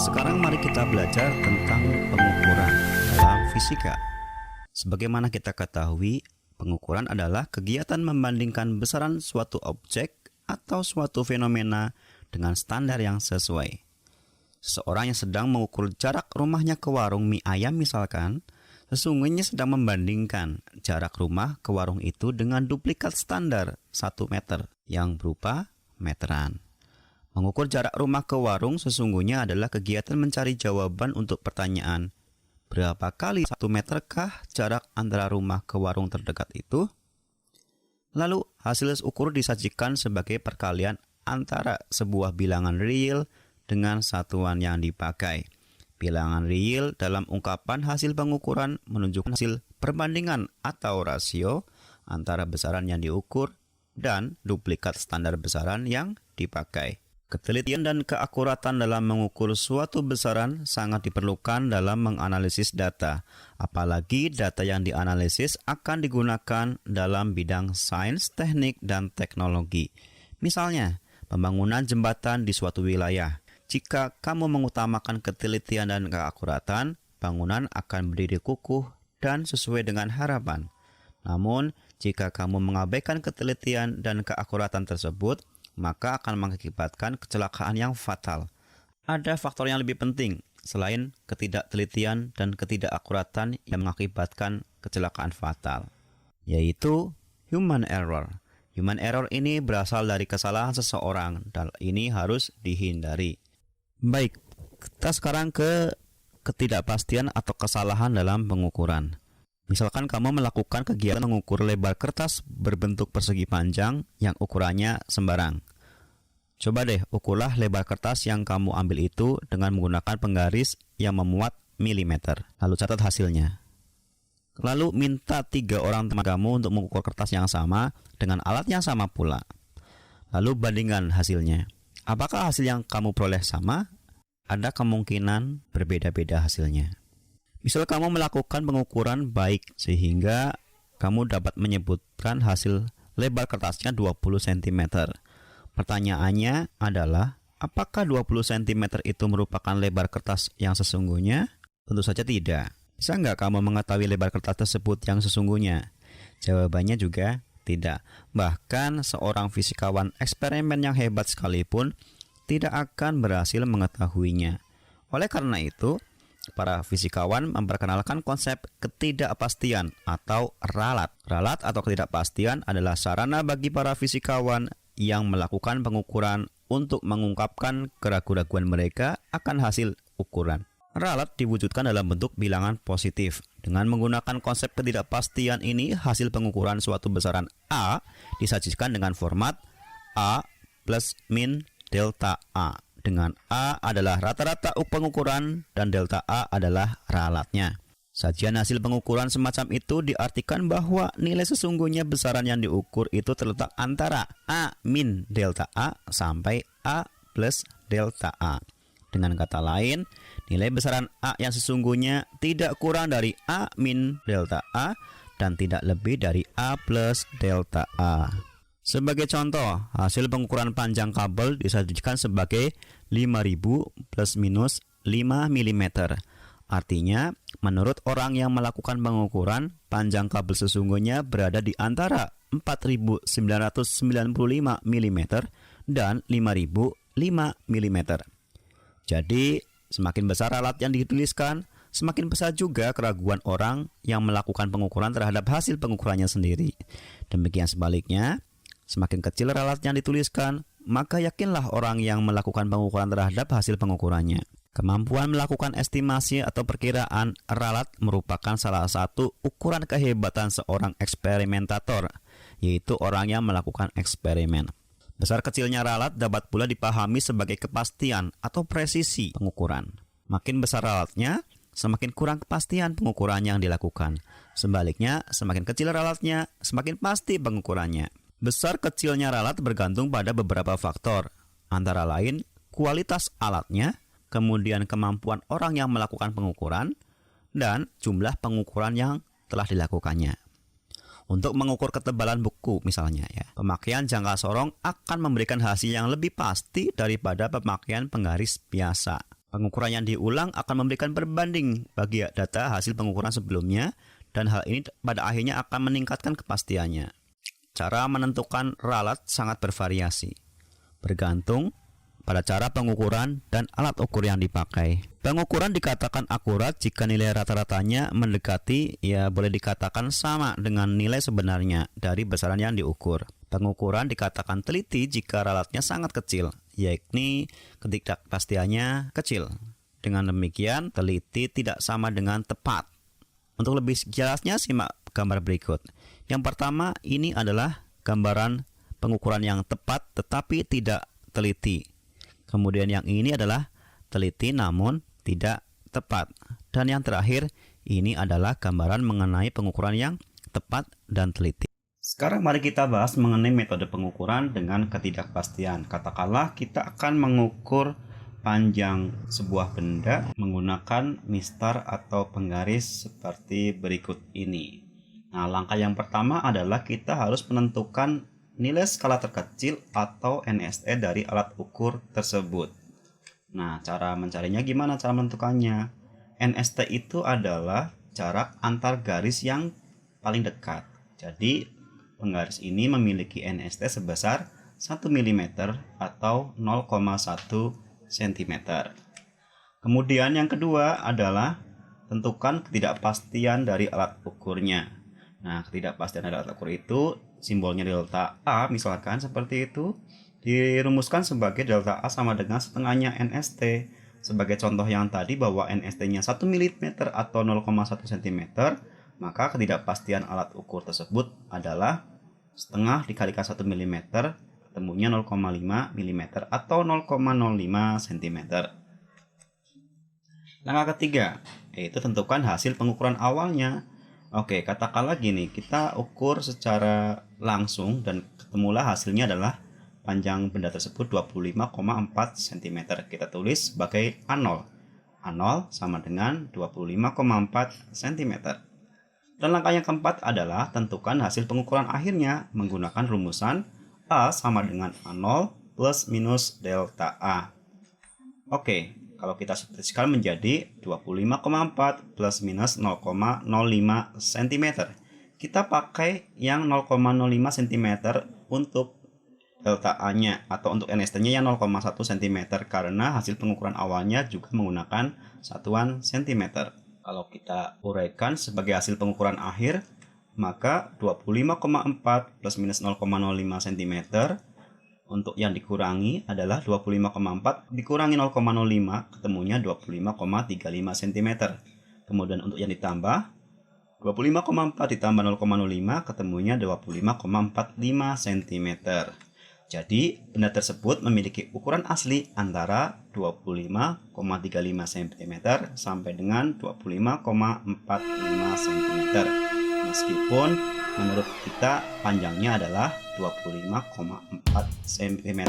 Sekarang mari kita belajar tentang pengukuran dalam fisika. Sebagaimana kita ketahui, pengukuran adalah kegiatan membandingkan besaran suatu objek atau suatu fenomena dengan standar yang sesuai. Seseorang yang sedang mengukur jarak rumahnya ke warung mie ayam misalkan, sesungguhnya sedang membandingkan jarak rumah ke warung itu dengan duplikat standar 1 meter yang berupa meteran. Mengukur jarak rumah ke warung sesungguhnya adalah kegiatan mencari jawaban untuk pertanyaan, berapa kali 1 meterkah jarak antara rumah ke warung terdekat itu? Lalu hasil ukur disajikan sebagai perkalian antara sebuah bilangan real dengan satuan yang dipakai. Bilangan real dalam ungkapan hasil pengukuran menunjukkan hasil perbandingan atau rasio antara besaran yang diukur dan duplikat standar besaran yang dipakai. Ketelitian dan keakuratan dalam mengukur suatu besaran sangat diperlukan dalam menganalisis data, apalagi data yang dianalisis akan digunakan dalam bidang sains, teknik, dan teknologi. Misalnya, pembangunan jembatan di suatu wilayah. Jika kamu mengutamakan ketelitian dan keakuratan, bangunan akan berdiri kukuh dan sesuai dengan harapan. Namun, jika kamu mengabaikan ketelitian dan keakuratan tersebut, maka akan mengakibatkan kecelakaan yang fatal. Ada faktor yang lebih penting selain ketidaktelitian dan ketidakakuratan yang mengakibatkan kecelakaan fatal, yaitu human error. Human error ini berasal dari kesalahan seseorang dan ini harus dihindari. Baik, kita sekarang ke ketidakpastian atau kesalahan dalam pengukuran. Misalkan kamu melakukan kegiatan mengukur lebar kertas berbentuk persegi panjang yang ukurannya sembarang. Coba deh ukurlah lebar kertas yang kamu ambil itu dengan menggunakan penggaris yang memuat milimeter. Lalu catat hasilnya. Lalu minta 3 orang teman kamu untuk mengukur kertas yang sama dengan alat yang sama pula. Lalu bandingkan hasilnya. Apakah hasil yang kamu peroleh sama? Ada kemungkinan berbeda-beda hasilnya. Misal kamu melakukan pengukuran baik sehingga kamu dapat menyebutkan hasil lebar kertasnya 20 cm. Pertanyaannya adalah, apakah 20 cm itu merupakan lebar kertas yang sesungguhnya? Tentu saja tidak. Bisa nggak kamu mengetahui lebar kertas tersebut yang sesungguhnya? Jawabannya juga tidak. Bahkan seorang fisikawan eksperimen yang hebat sekalipun tidak akan berhasil mengetahuinya. Oleh karena itu, para fisikawan memperkenalkan konsep ketidakpastian atau ralat. Ralat atau ketidakpastian adalah sarana bagi para fisikawan yang melakukan pengukuran untuk mengungkapkan keraguan-raguan mereka akan hasil ukuran. Ralat diwujudkan dalam bentuk bilangan positif. Dengan menggunakan konsep ketidakpastian ini, hasil pengukuran suatu besaran A disajikan dengan format A plus min delta A. Dengan A adalah rata-rata pengukuran dan delta A adalah ralatnya. Sajian hasil pengukuran semacam itu diartikan bahwa nilai sesungguhnya besaran yang diukur itu terletak antara A min delta A sampai A plus delta A. Dengan kata lain, nilai besaran A yang sesungguhnya tidak kurang dari A min delta A dan tidak lebih dari A plus delta A. Sebagai contoh, hasil pengukuran panjang kabel disajikan sebagai 5000 plus minus 5 mm. Artinya, menurut orang yang melakukan pengukuran, panjang kabel sesungguhnya berada di antara 4995 mm dan 5005 mm. Jadi, semakin besar alat yang dituliskan, semakin besar juga keraguan orang yang melakukan pengukuran terhadap hasil pengukurannya sendiri. Demikian sebaliknya, semakin kecil ralat yang dituliskan, maka yakinlah orang yang melakukan pengukuran terhadap hasil pengukurannya. Kemampuan melakukan estimasi atau perkiraan ralat merupakan salah satu ukuran kehebatan seorang eksperimentator, yaitu orang yang melakukan eksperimen. Besar kecilnya ralat dapat pula dipahami sebagai kepastian atau presisi pengukuran. Makin besar ralatnya, semakin kurang kepastian pengukuran yang dilakukan. Sebaliknya, semakin kecil ralatnya, semakin pasti pengukurannya. Besar kecilnya ralat bergantung pada beberapa faktor, antara lain kualitas alatnya, kemudian kemampuan orang yang melakukan pengukuran, dan jumlah pengukuran yang telah dilakukannya. Untuk mengukur ketebalan buku misalnya ya, pemakaian jangka sorong akan memberikan hasil yang lebih pasti daripada pemakaian penggaris biasa. Pengukuran yang diulang akan memberikan perbanding bagi data hasil pengukuran sebelumnya, dan hal ini pada akhirnya akan meningkatkan kepastiannya. Cara menentukan ralat sangat bervariasi, bergantung pada cara pengukuran dan alat ukur yang dipakai. Pengukuran dikatakan akurat jika nilai rata-ratanya mendekati, boleh dikatakan sama dengan nilai sebenarnya dari besaran yang diukur. Pengukuran dikatakan teliti jika ralatnya sangat kecil, yakni ketidakpastiannya kecil. Dengan demikian, teliti tidak sama dengan tepat. Untuk lebih jelasnya, simak gambar berikut. Yang pertama, ini adalah gambaran pengukuran yang tepat tetapi tidak teliti. Kemudian yang ini adalah teliti namun tidak tepat. Dan yang terakhir, ini adalah gambaran mengenai pengukuran yang tepat dan teliti. Sekarang mari kita bahas mengenai metode pengukuran dengan ketidakpastian. Katakanlah kita akan mengukur panjang sebuah benda menggunakan mistar atau penggaris seperti berikut ini. Nah, langkah yang pertama adalah kita harus menentukan nilai skala terkecil atau NST dari alat ukur tersebut. Nah, cara mencarinya gimana cara menentukannya? NST itu adalah jarak antar garis yang paling dekat. Jadi, penggaris ini memiliki NST sebesar 1 mm atau 0,1 cm. Kemudian yang kedua adalah tentukan ketidakpastian dari alat ukurnya. Nah, ketidakpastian dari alat ukur itu simbolnya delta A, misalkan seperti itu, dirumuskan sebagai delta A sama dengan setengahnya NST. Sebagai contoh yang tadi bahwa NST-nya 1 mm atau 0,1 cm, maka ketidakpastian alat ukur tersebut adalah setengah dikalikan 1 mm, ketemunya 0,5 mm atau 0,05 cm. Langkah ketiga, yaitu tentukan hasil pengukuran awalnya. Oke, katakanlah gini, kita ukur secara langsung dan ketemulah hasilnya adalah panjang benda tersebut 25,4 cm. Kita tulis sebagai A0. A0 sama dengan 25,4 cm. Dan langkah yang keempat adalah tentukan hasil pengukuran akhirnya menggunakan rumusan A sama dengan A0 plus minus delta A. Oke, kalau kita substitusikan menjadi 25,4 plus minus 0,05 cm. Kita pakai yang 0,05 cm untuk delta A-nya atau untuk NST-nya yang 0,1 cm karena hasil pengukuran awalnya juga menggunakan satuan cm. Kalau kita uraikan sebagai hasil pengukuran akhir, maka 25,4 plus minus 0,05 cm untuk yang dikurangi adalah 25,4 dikurangi 0,05, ketemunya 25,35 cm. Kemudian untuk yang ditambah, 25,4 ditambah 0,05, ketemunya 25,45 cm. Jadi, benda tersebut memiliki ukuran asli antara 25,35 cm sampai dengan 25,45 cm. Meskipun menurut kita panjangnya adalah 25,4 cm.